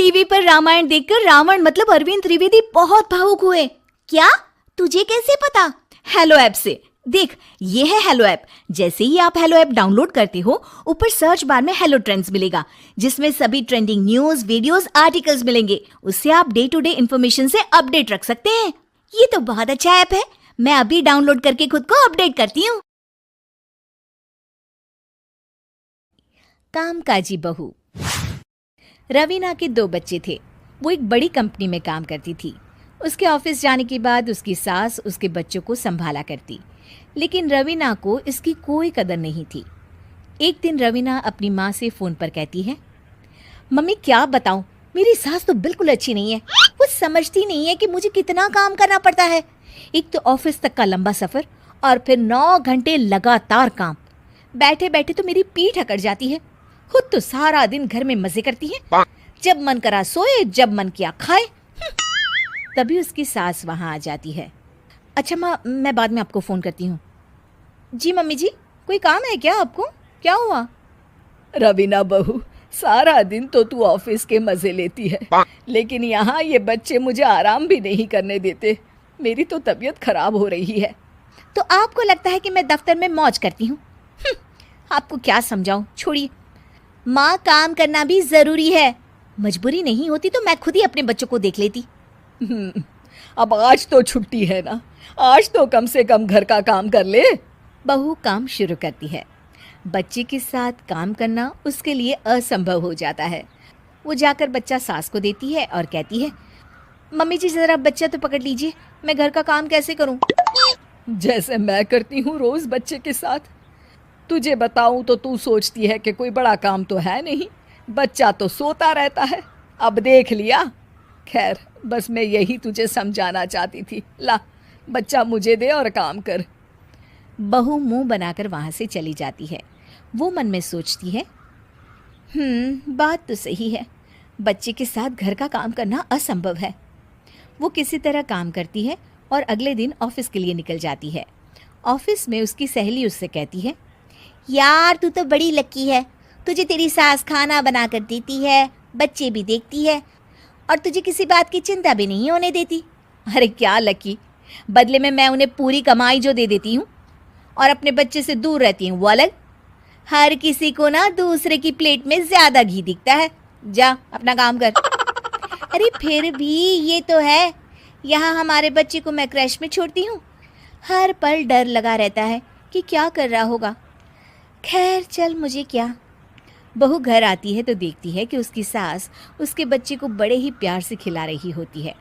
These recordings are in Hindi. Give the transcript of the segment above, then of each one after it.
टीवी पर रामायण देखकर रावण मतलब अरविंद त्रिवेदी बहुत भावुक हुए। क्या? तुझे कैसे पता? हेलो ऐप से। देख, ये है हेलो ऐप। जैसे ही आप हेलो ऐप डाउनलोड करते हो, ऊपर सर्च बार में हेलो ट्रेंड्स मिलेगा, जिसमें सभी ट्रेंडिंग न्यूज, वीडियोस, आर्टिकल्स मिलेंगे। उससे आप डे टू डे इन्फॉर्मेशन से अपडेट रख सकते हैं। ये तो बहुत अच्छा ऐप है। मैं अभी डाउनलोड करके खुद को अपडेट करती हूँ। कामकाजी बहू। रवीना के 2 बच्चे थे। वो एक बड़ी कंपनी में काम करती थी। उसके ऑफिस जाने के बाद उसकी सास उसके बच्चों को संभाला करती, लेकिन रवीना को इसकी कोई कदर नहीं थी। एक दिन रवीना अपनी माँ से फ़ोन पर कहती है, मम्मी क्या बताऊं, मेरी सास तो बिल्कुल अच्छी नहीं है। वो समझती नहीं है कि मुझे कितना काम करना पड़ता है। एक तो ऑफिस तक का लंबा सफ़र और फिर 9 घंटे लगातार काम। बैठे बैठे तो मेरी पीठ अकड़ जाती है। खुद तो सारा दिन घर में मजे करती है, जब मन करा सोए, जब मन किया खाए। तभी उसकी सास वहाँ आ जाती है। अच्छा माँ, मैं बाद में आपको फ़ोन करती हूँ। जी मम्मी जी, कोई काम है क्या आपको? क्या हुआ? रवीना बहू, सारा दिन तो तू ऑफिस के मजे लेती है, लेकिन यहाँ ये बच्चे मुझे आराम भी नहीं करने देते। मेरी तो तबीयत खराब हो रही है। तो आपको लगता है कि मैं दफ्तर में मौज करती हूँ? आपको क्या समझाऊँ, छोड़िए। माँ, काम करना भी ज़रूरी है। मजबूरी नहीं होती तो मैं खुद ही अपने बच्चों को देख लेती। अब आज तो छुट्टी है ना, आज तो कम से कम घर का काम कर ले। बहू काम शुरू करती है। बच्चे के साथ काम करना उसके लिए असंभव हो जाता है। वो जाकर बच्चा सास को देती है और कहती है, मम्मी जी ज़रा बच्चा तो पकड़ लीजिए, मैं घर का काम कैसे करूं? जैसे मैं करती हूँ रोज बच्चे के साथ। तुझे बताऊं तो तू सोचती है कि कोई बड़ा काम तो है नहीं, बच्चा तो सोता रहता है। अब देख लिया। खैर, बस मैं यही तुझे समझाना चाहती थी। ला, बच्चा मुझे दे और काम कर। बहू मुंह बनाकर वहाँ से चली जाती है। वो मन में सोचती है, बात तो सही है, बच्चे के साथ घर का काम करना असंभव है। वो किसी तरह काम करती है और अगले दिन ऑफिस के लिए निकल जाती है। ऑफिस में उसकी सहेली उससे कहती है, यार तू तो बड़ी लकी है, तुझे तेरी सास खाना बना कर देती है, बच्चे भी देखती है और तुझे किसी बात की चिंता भी नहीं होने देती। अरे क्या लकी, बदले में मैं उन्हें पूरी कमाई जो दे देती हूँ और अपने बच्चे से दूर रहती हूँ वो अलग। हर किसी को ना दूसरे की प्लेट में ज़्यादा घी दिखता है। जा अपना काम कर। अरे फिर भी ये तो है, यहाँ हमारे बच्चे को मैं क्रैश में छोड़ती हूँ, हर पल डर लगा रहता है कि क्या कर रहा होगा। खैर चल, मुझे क्या। बहू घर आती है तो देखती है कि उसकी सास उसके बच्चे को बड़े ही प्यार से खिला रही होती है।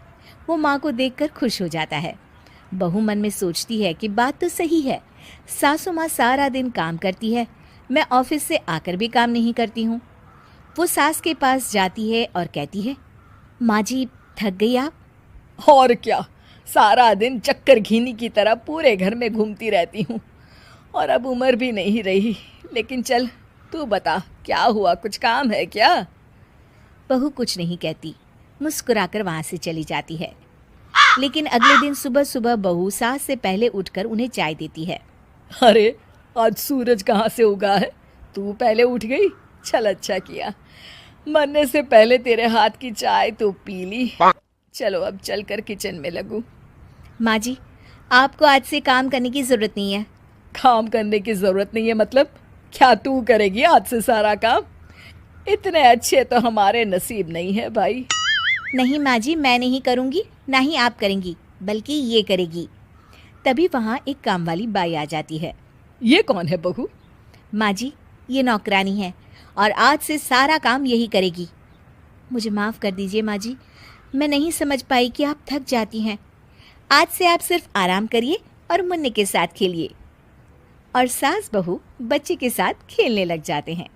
वो माँ को देखकर खुश हो जाता है। बहू मन में सोचती है कि बात तो सही है, सासू माँ सारा दिन काम करती है, मैं ऑफिस से आकर भी काम नहीं करती हूँ। वो सास के पास जाती है और कहती है, माँ जी थक गई आप? और क्या, सारा दिन चक्कर घीनी की तरह पूरे घर में घूमती रहती हूँ और अब उम्र भी नहीं रही। लेकिन चल, तू बता क्या हुआ, कुछ काम है क्या? बहू कुछ नहीं कहती, मुस्कुराकर वहाँ से चली जाती है। लेकिन अगले दिन सुबह सुबह बहू सास से पहले उठकर उन्हें चाय देती है। अरे आज सूरज कहाँ से उगा है, तू पहले उठ गई। चल अच्छा किया, मरने से पहले तेरे हाथ की चाय तो पी ली। चलो अब चलकर किचन में लगूं। माँ जी, आपको आज से काम करने की ज़रूरत नहीं है। काम करने की ज़रूरत नहीं है मतलब? क्या तू करेगी आज से सारा काम? इतने अच्छे तो हमारे नसीब नहीं है भाई। नहीं माँ जी, मैं नहीं करूँगी, ना ही आप करेंगी, बल्कि ये करेगी। तभी वहाँ एक काम वाली बाई आ जाती है। ये कौन है बहू? माँ जी, ये नौकरानी है और आज से सारा काम यही करेगी। मुझे माफ़ कर दीजिए माँ जी, मैं नहीं समझ पाई कि आप थक जाती हैं। आज से आप सिर्फ आराम करिए और मुन्ने के साथ खेलिए। और सास बहू बच्चे के साथ खेलने लग जाते हैं।